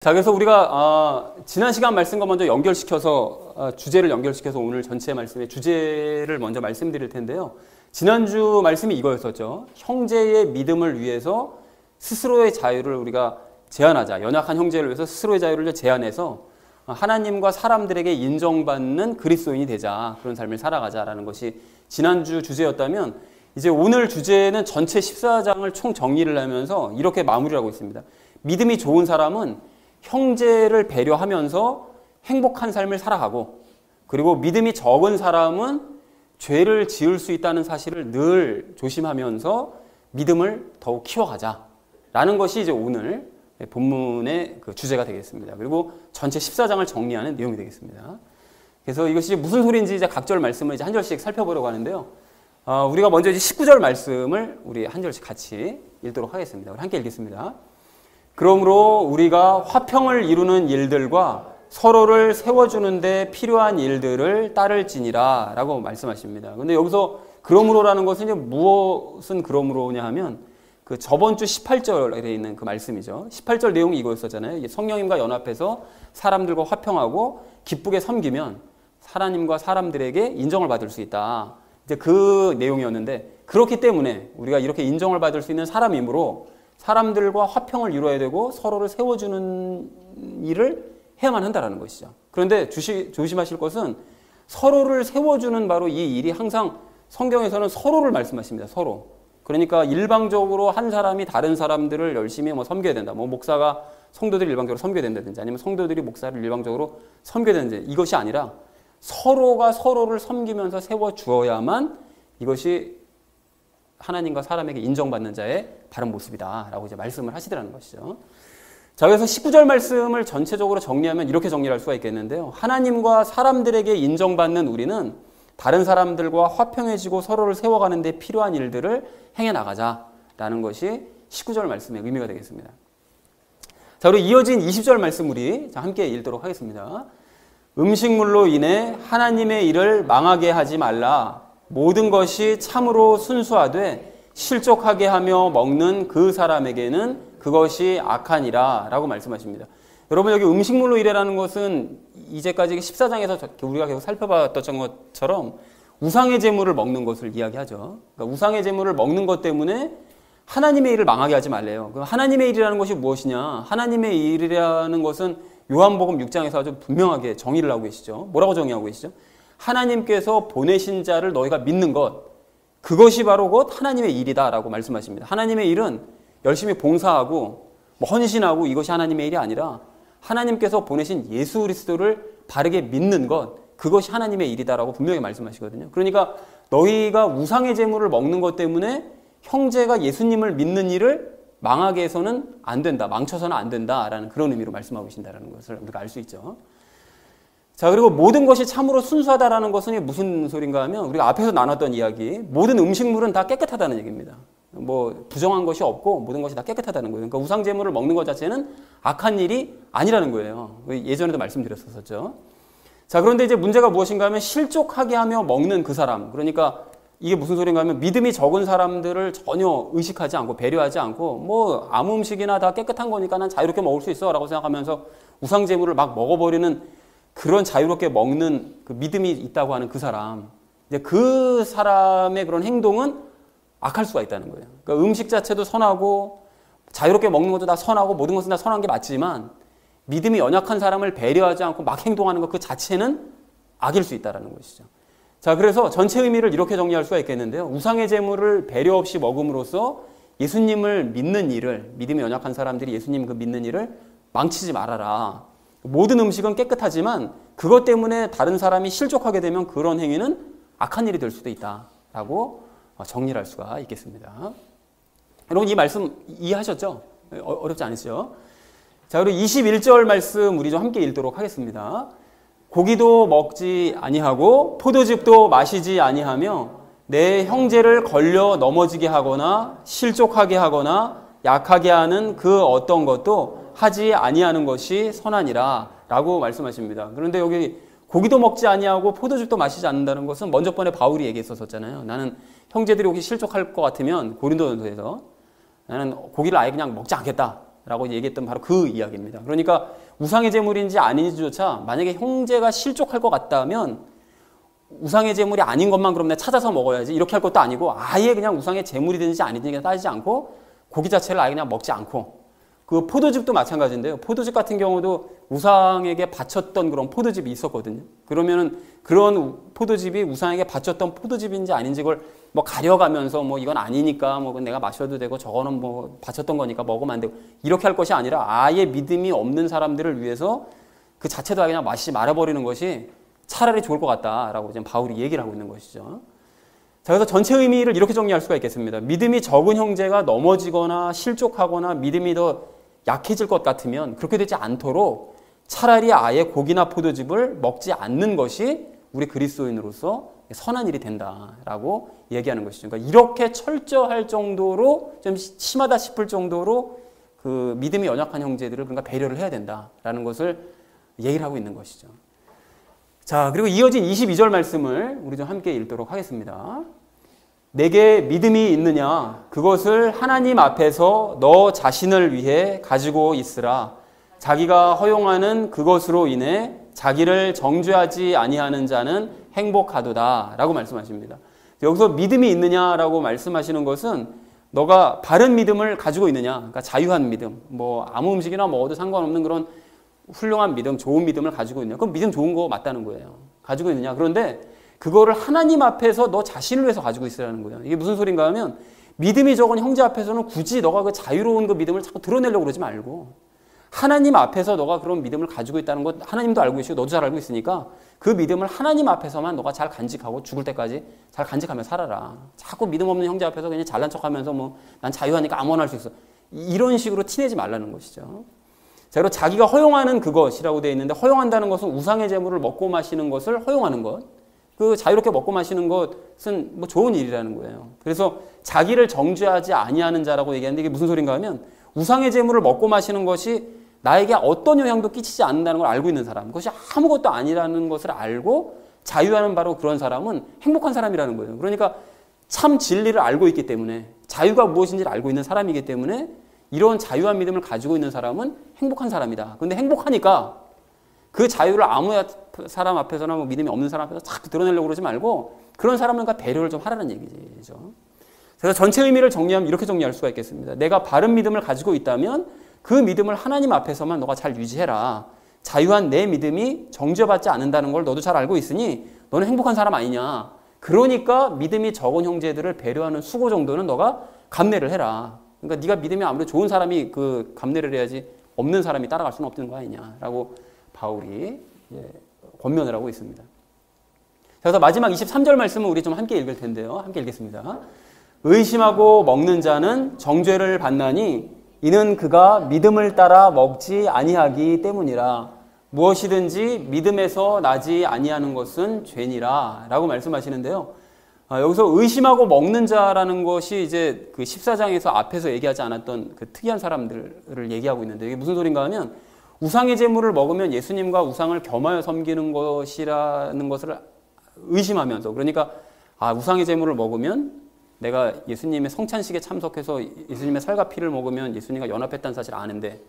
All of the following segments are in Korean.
자, 그래서 우리가 지난 시간 말씀과 먼저 연결시켜서 주제를 연결시켜서 오늘 전체 말씀의 주제를 먼저 말씀드릴 텐데요. 지난주 말씀이 이거였었죠. 형제의 믿음을 위해서 스스로의 자유를 우리가 제한하자. 연약한 형제를 위해서 스스로의 자유를 제한해서 하나님과 사람들에게 인정받는 그리스도인이 되자. 그런 삶을 살아가자라는 것이 지난주 주제였다면 이제 오늘 주제는 전체 14장을 총 정리를 하면서 이렇게 마무리를 하고 있습니다. 믿음이 좋은 사람은 형제를 배려하면서 행복한 삶을 살아가고, 그리고 믿음이 적은 사람은 죄를 지을 수 있다는 사실을 늘 조심하면서 믿음을 더욱 키워가자라는 것이 이제 오늘 본문의 그 주제가 되겠습니다. 그리고 전체 14장을 정리하는 내용이 되겠습니다. 그래서 이것이 무슨 소리인지 이제 각 절 말씀을 이제 한 절씩 살펴보려고 하는데요. 우리가 먼저 이제 19절 말씀을 우리 한 절씩 같이 읽도록 하겠습니다. 우리 함께 읽겠습니다. 그러므로 우리가 화평을 이루는 일들과 서로를 세워주는 데 필요한 일들을 따를지니라 라고 말씀하십니다. 근데 여기서 그러므로라는 것은 이제 무엇은 그러므로냐 하면 그 저번 주 18절에 있는 그 말씀이죠. 18절 내용이 이거였었잖아요. 성령님과 연합해서 사람들과 화평하고 기쁘게 섬기면 하나님과 사람들에게 인정을 받을 수 있다. 이제 그 내용이었는데, 그렇기 때문에 우리가 이렇게 인정을 받을 수 있는 사람이므로 사람들과 화평을 이루어야 되고 서로를 세워주는 일을 해야만 한다는 것이죠. 그런데 조심하실 것은 서로를 세워주는 바로 이 일이 항상 성경에서는 서로를 말씀하십니다. 서로. 그러니까 일방적으로 한 사람이 다른 사람들을 열심히 섬겨야 된다. 목사가 성도들이 일방적으로 섬겨야 된다든지, 아니면 성도들이 목사를 일방적으로 섬겨야 되는지, 이것이 아니라 서로가 서로를 섬기면서 세워주어야만 이것이 하나님과 사람에게 인정받는 자의 바른 모습이다라고 이제 말씀을 하시더라는 것이죠. 자, 그래서 19절 말씀을 전체적으로 정리하면 이렇게 정리할 수가 있겠는데요. 하나님과 사람들에게 인정받는 우리는 다른 사람들과 화평해지고 서로를 세워가는 데 필요한 일들을 행해 나가자라는 것이 19절 말씀의 의미가 되겠습니다. 자, 그리고 이어진 20절 말씀 우리 함께 읽도록 하겠습니다. 음식물로 인해 하나님의 일을 망하게 하지 말라. 모든 것이 참으로 순수하되 실족하게 하며 먹는 그 사람에게는 그것이 악하니라 라고 말씀하십니다. 여러분, 여기 음식물로 인해라는 것은 이제까지 14장에서 우리가 계속 살펴봤던 것처럼 우상의 제물을 먹는 것을 이야기하죠. 그러니까 우상의 제물을 먹는 것 때문에 하나님의 일을 망하게 하지 말래요. 하나님의 일이라는 것이 무엇이냐? 하나님의 일이라는 것은 요한복음 6장에서 아주 분명하게 정의를 하고 계시죠. 뭐라고 정의하고 계시죠? 하나님께서 보내신 자를 너희가 믿는 것, 그것이 바로 곧 하나님의 일이다라고 말씀하십니다. 하나님의 일은 열심히 봉사하고 헌신하고 이것이 하나님의 일이 아니라 하나님께서 보내신 예수 그리스도를 바르게 믿는 것, 그것이 하나님의 일이다라고 분명히 말씀하시거든요. 그러니까 너희가 우상의 제물을 먹는 것 때문에 형제가 예수님을 믿는 일을 망하게 해서는 안 된다, 망쳐서는 안 된다라는 그런 의미로 말씀하고 계신다는 것을 우리가 알 수 있죠. 자, 그리고 모든 것이 참으로 순수하다라는 것은 무슨 소린가 하면 우리가 앞에서 나눴던 이야기, 모든 음식물은 다 깨끗하다는 얘기입니다. 부정한 것이 없고 모든 것이 다 깨끗하다는 거예요. 그러니까 우상 제물을 먹는 것 자체는 악한 일이 아니라는 거예요. 예전에도 말씀드렸었죠. 자, 그런데 이제 문제가 무엇인가 하면 실족하게 하며 먹는 그 사람, 그러니까 이게 무슨 소린가 하면 믿음이 적은 사람들을 전혀 의식하지 않고 배려하지 않고 아무 음식이나 다 깨끗한 거니까 난 자유롭게 먹을 수 있어 라고 생각하면서 우상 제물을 막 먹어버리는, 그런 자유롭게 먹는 그 믿음이 있다고 하는 그 사람, 이제 그 사람의 그런 행동은 악할 수가 있다는 거예요. 그러니까 음식 자체도 선하고 자유롭게 먹는 것도 다 선하고 모든 것은 다 선한 게 맞지만 믿음이 연약한 사람을 배려하지 않고 막 행동하는 것 그 자체는 악일 수 있다는 것이죠. 자, 그래서 전체 의미를 이렇게 정리할 수가 있겠는데요. 우상의 제물을 배려 없이 먹음으로써 예수님을 믿는 일을, 믿음이 연약한 사람들이 예수님 그 믿는 일을 망치지 말아라. 모든 음식은 깨끗하지만 그것 때문에 다른 사람이 실족하게 되면 그런 행위는 악한 일이 될 수도 있다라고 정리를 할 수가 있겠습니다. 여러분, 이 말씀 이해하셨죠? 어렵지 않으시죠? 자, 그리고 21절 말씀 우리 좀 함께 읽도록 하겠습니다. 고기도 먹지 아니하고 포도즙도 마시지 아니하며 내 형제를 걸려 넘어지게 하거나 실족하게 하거나 약하게 하는 그 어떤 것도 하지 아니하는 것이 선하니라 라고 말씀하십니다. 그런데 여기 고기도 먹지 아니하고 포도즙도 마시지 않는다는 것은 먼저 번에 바울이 얘기했었잖아요. 나는 형제들이 혹시 실족할 것 같으면 고린도전서에서 나는 고기를 아예 그냥 먹지 않겠다. 라고 얘기했던 바로 그 이야기입니다. 그러니까 우상의 제물인지 아닌지조차 만약에 형제가 실족할 것 같다면 우상의 제물이 아닌 것만 그럼 내가 찾아서 먹어야지 이렇게 할 것도 아니고 아예 그냥 우상의 제물이든지 아니든지 따지지 않고 고기 자체를 아예 그냥 먹지 않고 그 포도즙도 마찬가지인데요. 포도즙 같은 경우도 우상에게 바쳤던 그런 포도즙이 있었거든요. 그러면은 그런 포도즙이 우상에게 바쳤던 포도즙인지 아닌지 그걸 뭐 가려가면서 뭐 이건 아니니까 뭐 내가 마셔도 되고 저거는 뭐 바쳤던 거니까 먹으면 안 되고 이렇게 할 것이 아니라 아예 믿음이 없는 사람들을 위해서 그 자체도 그냥 마시지 말아버리는 것이 차라리 좋을 것 같다라고 지금 바울이 얘기를 하고 있는 것이죠. 자, 그래서 전체 의미를 이렇게 정리할 수가 있겠습니다. 믿음이 적은 형제가 넘어지거나 실족하거나 믿음이 더 약해질 것 같으면 그렇게 되지 않도록 차라리 아예 고기나 포도즙을 먹지 않는 것이 우리 그리스도인으로서 선한 일이 된다라고 얘기하는 것이죠. 그러니까 이렇게 철저할 정도로 좀 심하다 싶을 정도로 그 믿음이 연약한 형제들을 그러니까 배려를 해야 된다라는 것을 얘기를 하고 있는 것이죠. 자, 그리고 이어진 22절 말씀을 우리 좀 함께 읽도록 하겠습니다. 내게 믿음이 있느냐? 그것을 하나님 앞에서 너 자신을 위해 가지고 있으라. 자기가 허용하는 그것으로 인해 자기를 정죄하지 아니하는 자는 행복하도다 라고 말씀하십니다. 여기서 믿음이 있느냐라고 말씀하시는 것은 너가 바른 믿음을 가지고 있느냐, 그러니까 자유한 믿음, 뭐 아무 음식이나 먹어도 상관없는 그런 훌륭한 믿음, 좋은 믿음을 가지고 있느냐. 그럼 믿음 좋은 거 맞다는 거예요. 가지고 있느냐. 그런데 그거를 하나님 앞에서 너 자신을 위해서 가지고 있으라는 거예요. 이게 무슨 소린가 하면 믿음이 적은 형제 앞에서는 굳이 너가 그 자유로운 그 믿음을 자꾸 드러내려고 그러지 말고 하나님 앞에서 너가 그런 믿음을 가지고 있다는 것 하나님도 알고 계시고 너도 잘 알고 있으니까 그 믿음을 하나님 앞에서만 너가 잘 간직하고 죽을 때까지 잘 간직하며 살아라. 자꾸 믿음 없는 형제 앞에서 그냥 잘난 척하면서 뭐 난 자유하니까 아무거나 할 수 있어. 이런 식으로 티내지 말라는 것이죠. 자, 그리고 자기가 허용하는 그것이라고 되어 있는데 허용한다는 것은 우상의 제물을 먹고 마시는 것을 허용하는 것. 그 자유롭게 먹고 마시는 것은 뭐 좋은 일이라는 거예요. 그래서 자기를 정죄하지 아니하는 자라고 얘기하는데 이게 무슨 소린가 하면 우상의 제물을 먹고 마시는 것이 나에게 어떤 영향도 끼치지 않는다는 걸 알고 있는 사람, 그것이 아무것도 아니라는 것을 알고 자유하는 바로 그런 사람은 행복한 사람이라는 거예요. 그러니까 참 진리를 알고 있기 때문에 자유가 무엇인지를 알고 있는 사람이기 때문에 이런 자유한 믿음을 가지고 있는 사람은 행복한 사람이다. 그런데 행복하니까 그 자유를 아무 사람 앞에서나 뭐 믿음이 없는 사람 앞에서 자꾸 드러내려고 그러지 말고 그런 사람은 배려를 좀 하라는 얘기죠. 그래서 전체 의미를 정리하면 이렇게 정리할 수가 있겠습니다. 내가 바른 믿음을 가지고 있다면 그 믿음을 하나님 앞에서만 너가 잘 유지해라. 자유한 내 믿음이 정죄받지 않는다는 걸 너도 잘 알고 있으니 너는 행복한 사람 아니냐. 그러니까 믿음이 적은 형제들을 배려하는 수고 정도는 너가 감내를 해라. 그러니까 네가 믿음이 아무리 좋은 사람이 그 감내를 해야지 없는 사람이 따라갈 수는 없는 거 아니냐라고 바울이 권면을 하고 있습니다. 그래서 마지막 23절 말씀은 우리 좀 함께 읽을 텐데요. 함께 읽겠습니다. 의심하고 먹는 자는 정죄를 받나니 이는 그가 믿음을 따라 먹지 아니하기 때문이라. 무엇이든지 믿음에서 나지 아니하는 것은 죄니라 라고 말씀하시는데요. 여기서 의심하고 먹는 자라는 것이 이제 그 14장에서 앞에서 얘기하지 않았던 그 특이한 사람들을 얘기하고 있는데 이게 무슨 소린가 하면 우상의 제물을 먹으면 예수님과 우상을 겸하여 섬기는 것이라는 것을 의심하면서 그러니까 우상의 제물을 먹으면 내가 예수님의 성찬식에 참석해서 예수님의 살과 피를 먹으면 예수님과 연합했다는 사실을 아는데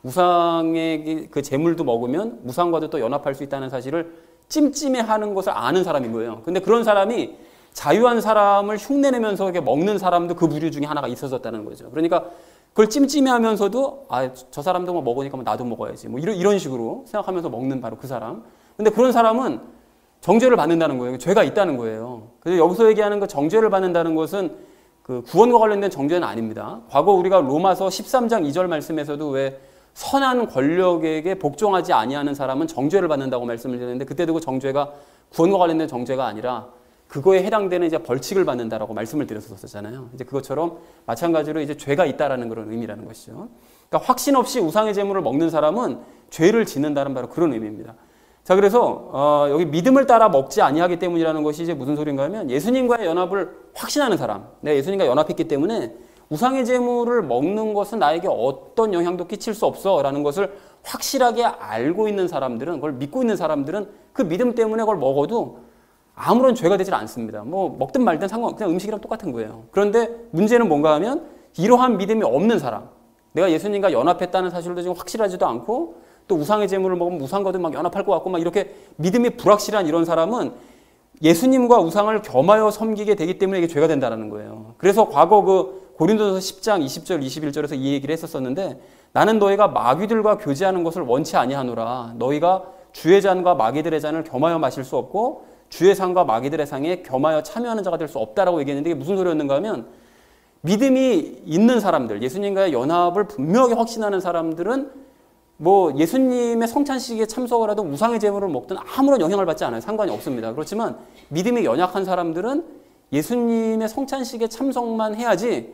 우상의 그 제물도 먹으면 우상과도 또 연합할 수 있다는 사실을 찜찜해하는 것을 아는 사람인 거예요. 근데 그런 사람이 자유한 사람을 흉내내면서 이렇게 먹는 사람도 그 부류 중에 하나가 있었다는 거죠. 그러니까 그걸 찜찜해하면서도 저 사람도 뭐 먹으니까 뭐 나도 먹어야지 뭐 이런 식으로 생각하면서 먹는 바로 그 사람. 근데 그런 사람은 정죄를 받는다는 거예요. 죄가 있다는 거예요. 그래서 여기서 얘기하는 그 정죄를 받는다는 것은 그 구원과 관련된 정죄는 아닙니다. 과거 우리가 로마서 13장 2절 말씀에서도 왜 선한 권력에게 복종하지 아니하는 사람은 정죄를 받는다고 말씀을 드렸는데 그때도 그 정죄가 구원과 관련된 정죄가 아니라 그거에 해당되는 이제 벌칙을 받는다라고 말씀을 드렸었잖아요. 이제 그것처럼 마찬가지로 이제 죄가 있다라는 그런 의미라는 것이죠. 그러니까 확신 없이 우상의 제물을 먹는 사람은 죄를 짓는다는 바로 그런 의미입니다. 자, 그래서 여기 믿음을 따라 먹지 아니하기 때문이라는 것이 이제 무슨 소린가 하면 예수님과의 연합을 확신하는 사람, 내가 예수님과 연합했기 때문에 우상의 제물을 먹는 것은 나에게 어떤 영향도 끼칠 수 없어라는 것을 확실하게 알고 있는 사람들은, 그걸 믿고 있는 사람들은 그 믿음 때문에 그걸 먹어도 아무런 죄가 되질 않습니다. 뭐 먹든 말든 그냥 음식이랑 똑같은 거예요. 그런데 문제는 뭔가 하면 이러한 믿음이 없는 사람, 내가 예수님과 연합했다는 사실도 지금 확실하지도 않고 또 우상의 제물을 먹으면 우상과도 막 연합할 것 같고 막 이렇게 믿음이 불확실한 이런 사람은 예수님과 우상을 겸하여 섬기게 되기 때문에 이게 죄가 된다는 거예요. 그래서 과거 그 고린도전서 10장 20절 21절에서 이 얘기를 했었었는데 나는 너희가 마귀들과 교제하는 것을 원치 아니하노라. 너희가 주의 잔과 마귀들의 잔을 겸하여 마실 수 없고 주의 상과 마귀들의 상에 겸하여 참여하는 자가 될 수 없다라고 얘기했는데 이게 무슨 소리였는가 하면 믿음이 있는 사람들, 예수님과의 연합을 분명하게 확신하는 사람들은 뭐 예수님의 성찬식에 참석을 하든 우상의 제물을 먹든 아무런 영향을 받지 않아요. 상관이 없습니다. 그렇지만 믿음이 연약한 사람들은 예수님의 성찬식에 참석만 해야지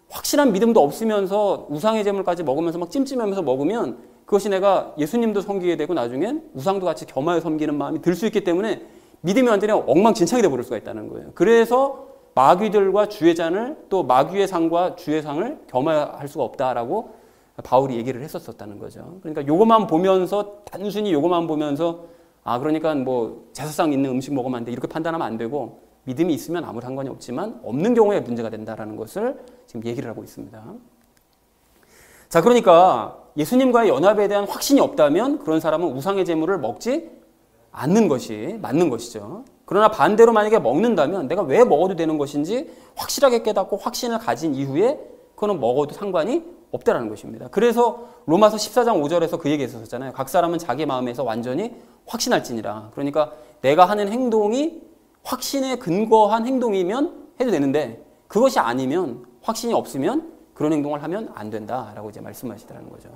확실한 믿음도 없으면서 우상의 제물까지 먹으면서 막 찜찜하면서 먹으면 그것이 내가 예수님도 섬기게 되고 나중엔 우상도 같이 겸하여 섬기는 마음이 들 수 있기 때문에 믿음이 완전히 엉망진창이 되어버릴 수가 있다는 거예요. 그래서 마귀들과 주의 잔을 또 마귀의 상과 주의 상을 겸할 수가 없다라고 바울이 얘기를 했었다는 거죠. 그러니까 요것만 보면서 단순히 요것만 보면서 그러니까 뭐 제사상 있는 음식 먹으면 안 돼 이렇게 판단하면 안 되고 믿음이 있으면 아무 상관이 없지만 없는 경우에 문제가 된다라는 것을 지금 얘기를 하고 있습니다. 자, 그러니까 예수님과의 연합에 대한 확신이 없다면 그런 사람은 우상의 제물을 먹지 않는 것이 맞는 것이죠. 그러나 반대로 만약에 먹는다면 내가 왜 먹어도 되는 것인지 확실하게 깨닫고 확신을 가진 이후에 그거는 먹어도 상관이 없다라는 것입니다. 그래서 로마서 14장 5절에서 그 얘기 했었잖아요. 각 사람은 자기 마음에서 완전히 확신할지니라. 그러니까 내가 하는 행동이 확신에 근거한 행동이면 해도 되는데 그것이 아니면 확신이 없으면 그런 행동을 하면 안 된다라고 이제 말씀하시더라는 거죠.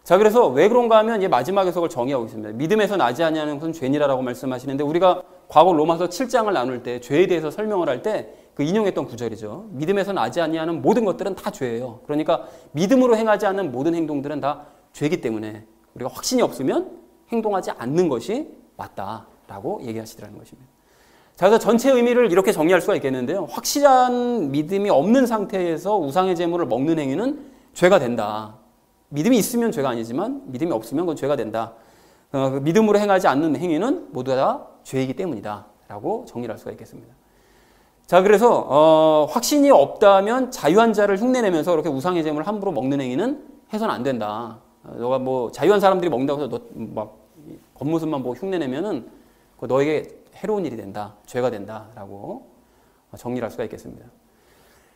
자, 그래서 왜 그런가 하면 이제 마지막에서 그걸 정의하고 있습니다. 믿음에서 나지 아니하는 것은 죄니라라고 말씀하시는데 우리가 과거 로마서 7장을 나눌 때 죄에 대해서 설명을 할 때 그 인용했던 구절이죠. 믿음에서 나지 아니하는 모든 것들은 다 죄예요. 그러니까 믿음으로 행하지 않는 모든 행동들은 다 죄이기 때문에 우리가 확신이 없으면 행동하지 않는 것이 맞다라고 얘기하시더라는 것입니다. 자, 그래서 전체 의미를 이렇게 정리할 수가 있겠는데요. 확실한 믿음이 없는 상태에서 우상의 제물을 먹는 행위는 죄가 된다. 믿음이 있으면 죄가 아니지만 믿음이 없으면 그건 죄가 된다. 믿음으로 행하지 않는 행위는 모두 다 죄이기 때문이다 라고 정리를 할 수가 있겠습니다. 자, 그래서 확신이 없다면 자유한 자를 흉내내면서 그렇게 우상의 제물을 함부로 먹는 행위는 해서는 안 된다. 너가 뭐 자유한 사람들이 먹는다고 해서 너 막 겉모습만 보고 흉내내면은 너에게 해로운 일이 된다. 죄가 된다라고 정리를 할 수가 있겠습니다.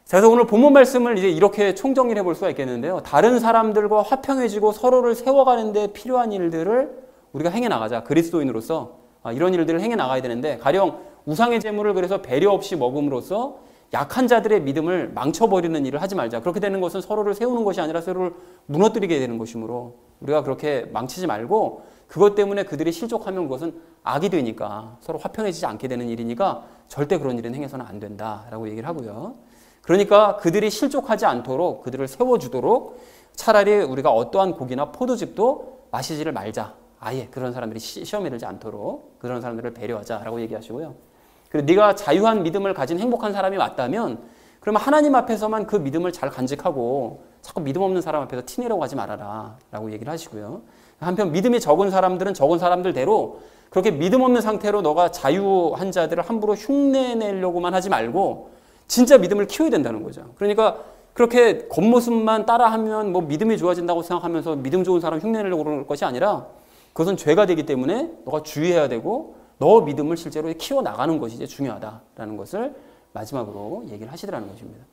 자, 그래서 오늘 본문 말씀을 이제 이렇게 총정리를 해볼 수가 있겠는데요. 다른 사람들과 화평해지고 서로를 세워가는 데 필요한 일들을 우리가 행해 나가자. 그리스도인으로서 이런 일들을 행해 나가야 되는데 가령 우상의 제물을 그래서 배려 없이 먹음으로써 약한 자들의 믿음을 망쳐버리는 일을 하지 말자. 그렇게 되는 것은 서로를 세우는 것이 아니라 서로를 무너뜨리게 되는 것이므로 우리가 그렇게 망치지 말고 그것 때문에 그들이 실족하면 그것은 악이 되니까 서로 화평해지지 않게 되는 일이니까 절대 그런 일은 행해서는 안 된다라고 얘기를 하고요. 그러니까 그들이 실족하지 않도록 그들을 세워주도록 차라리 우리가 어떠한 고기나 포도즙도 마시지를 말자. 아예 그런 사람들이 시험에 들지 않도록 그런 사람들을 배려하자라고 얘기하시고요. 그리고 네가 자유한 믿음을 가진 행복한 사람이 맞다면 그러면 하나님 앞에서만 그 믿음을 잘 간직하고 자꾸 믿음 없는 사람 앞에서 티내려고 하지 말아라 라고 얘기를 하시고요. 한편 믿음이 적은 사람들은 적은 사람들대로 그렇게 믿음 없는 상태로 너가 자유한 자들을 함부로 흉내내려고만 하지 말고 진짜 믿음을 키워야 된다는 거죠. 그러니까 그렇게 겉모습만 따라하면 뭐 믿음이 좋아진다고 생각하면서 믿음 좋은 사람 흉내내려고 그러는 것이 아니라 그것은 죄가 되기 때문에 너가 주의해야 되고 너 믿음을 실제로 키워나가는 것이 이제 중요하다라는 것을 마지막으로 얘기를 하시더라는 것입니다.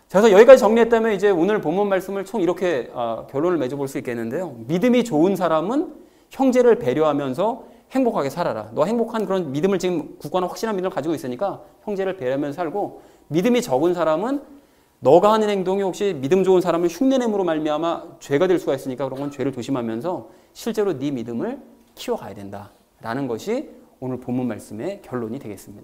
자, 그래서 여기까지 정리했다면 이제 오늘 본문 말씀을 총 이렇게 결론을 맺어볼 수 있겠는데요. 믿음이 좋은 사람은 형제를 배려하면서 행복하게 살아라. 너 행복한 그런 믿음을 지금 굳건한 확실한 믿음을 가지고 있으니까 형제를 배려하면서 살고 믿음이 적은 사람은 너가 하는 행동이 혹시 믿음 좋은 사람을 흉내냄으로 말미암아 죄가 될 수가 있으니까 그런 건 죄를 조심하면서 실제로 네 믿음을 키워가야 된다라는 것이 오늘 본문 말씀의 결론이 되겠습니다.